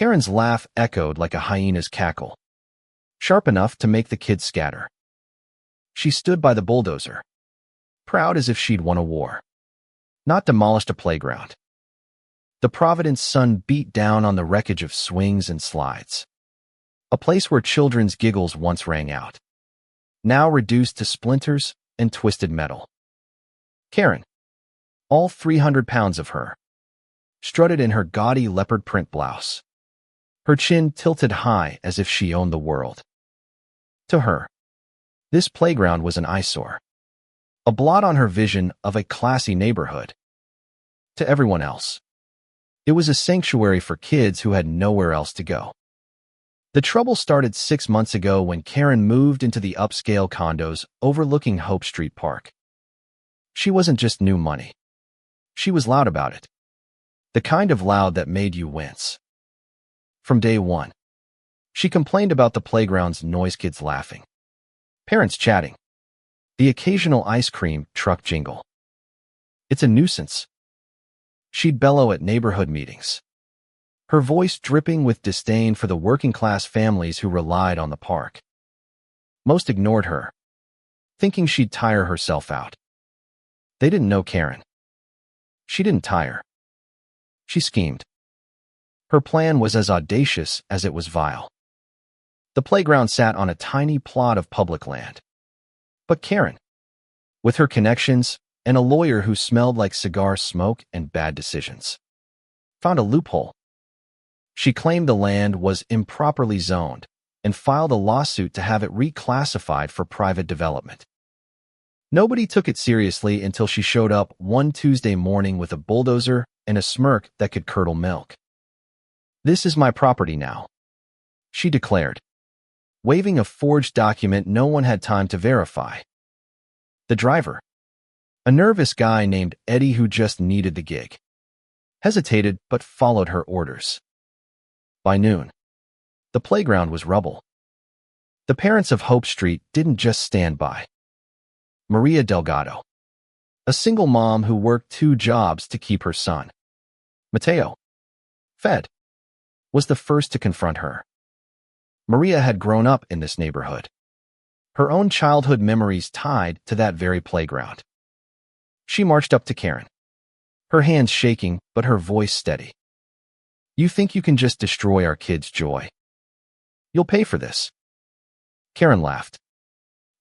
Karen's laugh echoed like a hyena's cackle, sharp enough to make the kids scatter. She stood by the bulldozer, proud as if she'd won a war, not demolished a playground. The Providence sun beat down on the wreckage of swings and slides, a place where children's giggles once rang out, now reduced to splinters and twisted metal. Karen, all 300 pounds of her, strutted in her gaudy leopard print blouse, her chin tilted high as if she owned the world. To her, this playground was an eyesore, a blot on her vision of a classy neighborhood. To everyone else, it was a sanctuary for kids who had nowhere else to go. The trouble started 6 months ago when Karen moved into the upscale condos overlooking Hope Street Park. She wasn't just new money. She was loud about it. The kind of loud that made you wince. From day one, she complained about the playground's noise, kids laughing, parents chatting, the occasional ice cream truck jingle. It's a nuisance. She'd bellow at neighborhood meetings, her voice dripping with disdain for the working-class families who relied on the park. Most ignored her, thinking she'd tire herself out. They didn't know Karen. She didn't tire. She schemed. Her plan was as audacious as it was vile. The playground sat on a tiny plot of public land. But Karen, with her connections and a lawyer who smelled like cigar smoke and bad decisions, found a loophole. She claimed the land was improperly zoned and filed a lawsuit to have it reclassified for private development. Nobody took it seriously until she showed up one Tuesday morning with a bulldozer and a smirk that could curdle milk. "This is my property now," she declared, waving a forged document no one had time to verify. The driver, a nervous guy named Eddie who just needed the gig, hesitated but followed her orders. By noon, the playground was rubble. The parents of Hope Street didn't just stand by. Maria Delgado, a single mom who worked 2 jobs to keep her son, Mateo, fed, was the first to confront her. Maria had grown up in this neighborhood, her own childhood memories tied to that very playground. She marched up to Karen, her hands shaking but her voice steady. "You think you can just destroy our kids' joy? You'll pay for this." Karen laughed,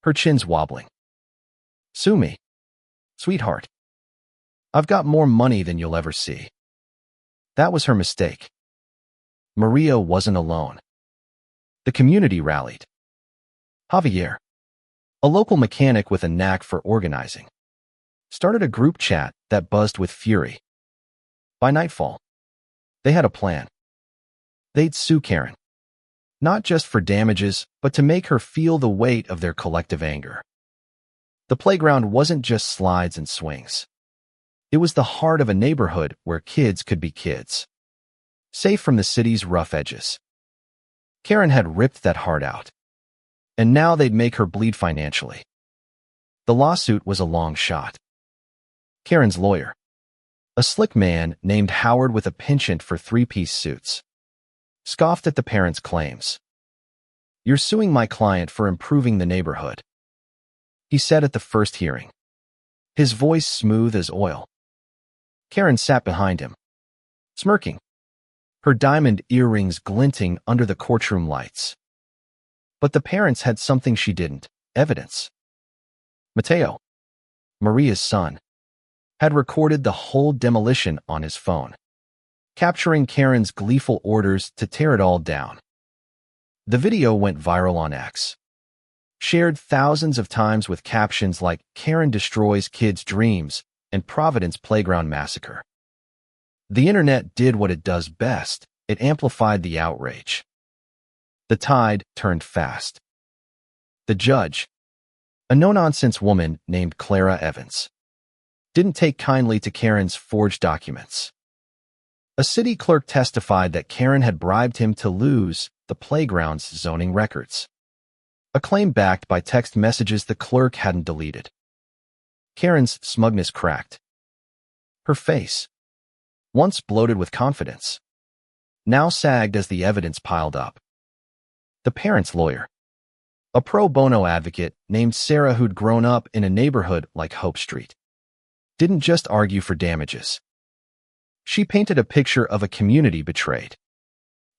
her chins wobbling. "Sue me, sweetheart. I've got more money than you'll ever see." That was her mistake. Maria wasn't alone. The community rallied. Javier, a local mechanic with a knack for organizing, started a group chat that buzzed with fury. By nightfall, they had a plan. They'd sue Karen, not just for damages, but to make her feel the weight of their collective anger. The playground wasn't just slides and swings. It was the heart of a neighborhood where kids could be kids, safe from the city's rough edges. Karen had ripped that heart out, and now they'd make her bleed financially. The lawsuit was a long shot. Karen's lawyer, a slick man named Howard with a penchant for 3-piece suits, scoffed at the parents' claims. "You're suing my client for improving the neighborhood," he said at the first hearing, his voice smooth as oil. Karen sat behind him, smirking, her diamond earrings glinting under the courtroom lights. But the parents had something she didn't: evidence. Mateo, Maria's son, had recorded the whole demolition on his phone, capturing Karen's gleeful orders to tear it all down. The video went viral on X, shared thousands of times with captions like "Karen destroys kids' dreams" and "Providence playground massacre." The internet did what it does best: it amplified the outrage. The tide turned fast. The judge, a no-nonsense woman named Clara Evans, didn't take kindly to Karen's forged documents. A city clerk testified that Karen had bribed him to lose the playground's zoning records, a claim backed by text messages the clerk hadn't deleted. Karen's smugness cracked. Her face, once bloated with confidence, now sagged as the evidence piled up. The parents' lawyer, a pro bono advocate named Sarah who'd grown up in a neighborhood like Hope Street, didn't just argue for damages. She painted a picture of a community betrayed,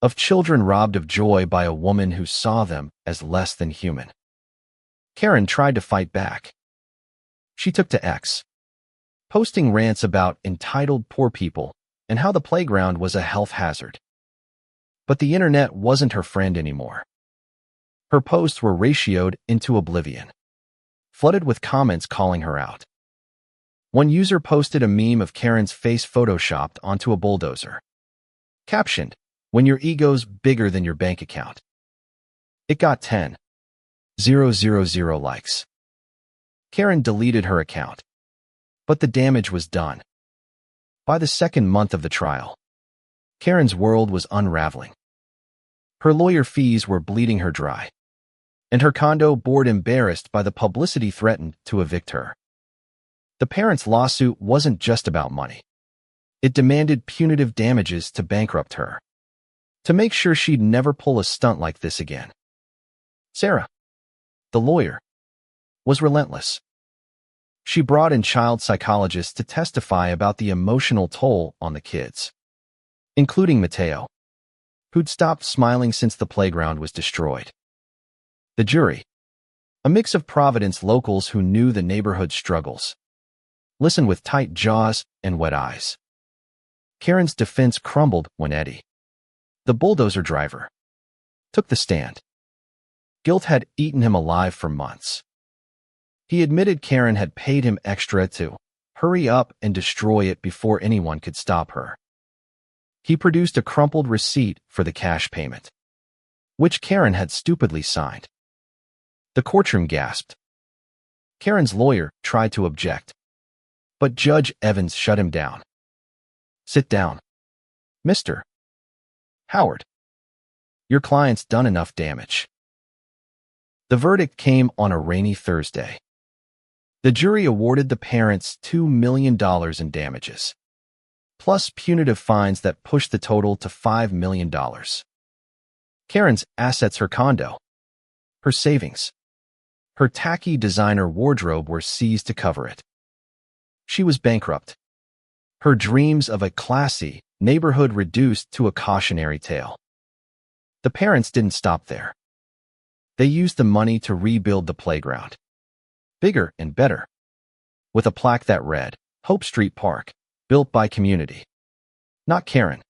of children robbed of joy by a woman who saw them as less than human. Karen tried to fight back. She took to X, posting rants about entitled poor people and how the playground was a health hazard. But the internet wasn't her friend anymore. Her posts were ratioed into oblivion, flooded with comments calling her out. One user posted a meme of Karen's face photoshopped onto a bulldozer, captioned, "When your ego's bigger than your bank account." It got 10,000 likes. Karen deleted her account, but the damage was done. By the second month of the trial, Karen's world was unraveling. Her lawyer fees were bleeding her dry, and her condo board embarrassed by the publicity threatened to evict her. The parents' lawsuit wasn't just about money. It demanded punitive damages to bankrupt her, to make sure she'd never pull a stunt like this again. Sarah, the lawyer, was relentless. She brought in child psychologists to testify about the emotional toll on the kids, including Mateo, who'd stopped smiling since the playground was destroyed. The jury, a mix of Providence locals who knew the neighborhood's struggles, listened with tight jaws and wet eyes. Karen's defense crumbled when Eddie, the bulldozer driver, took the stand. Guilt had eaten him alive for months. He admitted Karen had paid him extra to hurry up and destroy it before anyone could stop her. He produced a crumpled receipt for the cash payment, which Karen had stupidly signed. The courtroom gasped. Karen's lawyer tried to object, but Judge Evans shut him down. "Sit down, Mr. Howard. Your client's done enough damage." The verdict came on a rainy Thursday. The jury awarded the parents $2 million in damages, plus punitive fines that pushed the total to $5 million. Karen's assets, her condo, her savings, her tacky designer wardrobe were seized to cover it. She was bankrupt. Her dreams of a classy neighborhood reduced to a cautionary tale. The parents didn't stop there. They used the money to rebuild the playground, bigger and better, with a plaque that read, "Hope Street Park, built by community, not Karen."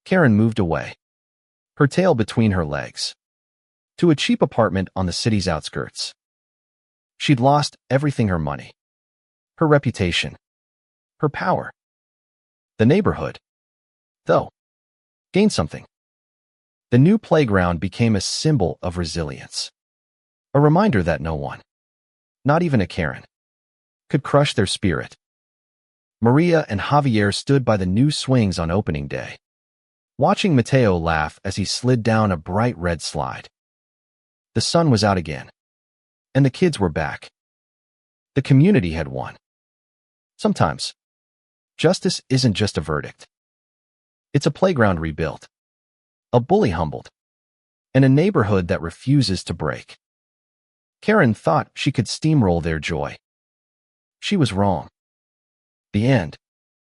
Karen moved away, her tail between her legs, to a cheap apartment on the city's outskirts. She'd lost everything: her money, her reputation, her power. The neighborhood, though, gained something. The new playground became a symbol of resilience, a reminder that no one, not even a Karen, could crush their spirit. Maria and Javier stood by the new swings on opening day, watching Mateo laugh as he slid down a bright red slide. The sun was out again, and the kids were back. The community had won. Sometimes, justice isn't just a verdict. It's a playground rebuilt, a bully humbled, and a neighborhood that refuses to break. Karen thought she could steamroll their joy. She was wrong. The end.